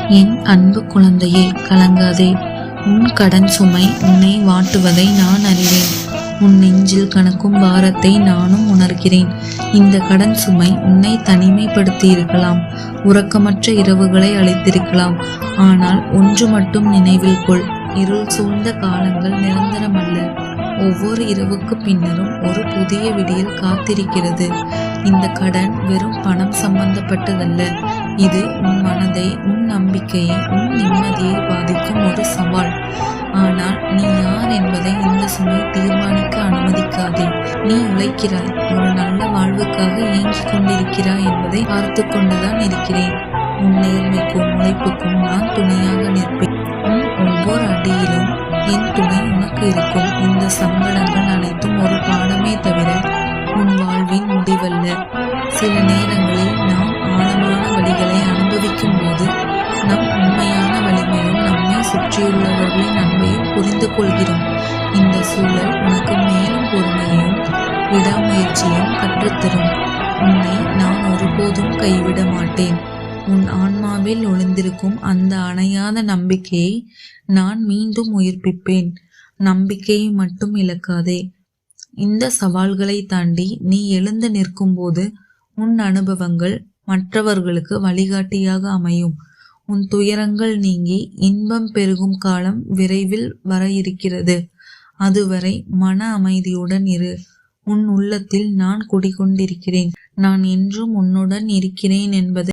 என் அன்பு குழந்தையே, கலங்காதே. உன் கடன் சுமை உன்னை வாட்டுவதை நான் அறிவேன். உன் நெஞ்சில் கணக்கும் பாரத்தை நானும் உணர்கிறேன். இந்த கடன் சுமை உன்னை தனிமைப்படுத்தி இருக்கலாம், உறக்கமற்ற இரவுகளை அளித்திருக்கலாம். ஆனால் ஒன்று மட்டும் நினைவில் கொள், இருள் சூழ்ந்த காலங்கள் நிரந்தரமல்ல. ஒவ்வொரு இரவுக்கு பின்னரும் ஒரு புதிய விடியல் காத்திருக்கிறது. இந்த கடன் வெறும் பணம் சம்பந்தப்பட்டதல்ல. இது உன் மனதை, உன் நம்பிக்கையை, உன் நிம்மதியை பாதிக்கும் ஒரு சவால். ஆனால் நீ யார் என்பதை இந்த சுமை தீர்மானிக்க அனுமதிக்காதே. நீ உழைக்கிறாய், ஒரு நல்ல வாழ்வுக்காக இயங்கிக் கொண்டிருக்கிறாய் என்பதை பார்த்து கொண்டுதான் இருக்கிறேன். உன் நேர்மைக்கும் உழைப்புக்கும் நான் துணையாக நிற்பேன். உன் ஒவ்வொரு அடியிலும் என் துணை உனக்கு இருக்கும். இந்த சங்கடங்கள் அனைத்தும் ஒரு பாடமே தவிர உன் வாழ்வின் முடிவல்ல. சில நேரங்களில் நாம் ஆழமான வழிகளை அனுபவிக்கும் போது நம் உண்மையான வலிமையும் நம்மை சுற்றியுள்ளவர்களின் அன்பையும் புரிந்து கொள்கிறோம். இந்த சூழல் உனக்கு மேலும் பொறுமையையும் விடாமுயற்சியையும் கற்றுத்தரும். உன்னை நான் ஒருபோதும் கைவிட மாட்டேன். உன் ஆன்மாவில் ஒளிந்திருக்கும் அந்த அணையாத நம்பிக்கையை நான் மீண்டும் உயிர்ப்பிப்பேன். நம்பிக்கையை மட்டும் இழக்காதே. இந்த சவால்களை தாண்டி நீ எழுந்து நிற்கும் போது உன் அனுபவங்கள் மற்றவர்களுக்கு வழிகாட்டியாக அமையும். உன் துயரங்கள் நீங்கி இன்பம் பெருகும் காலம் விரைவில் வர இருக்கிறது. அதுவரை மன அமைதியுடன் இரு. உன் உள்ளத்தில் நான் குடிகொண்டிருக்கிறேன். நான் என்றும் உன்னுடன் இருக்கிறேன் என்பதை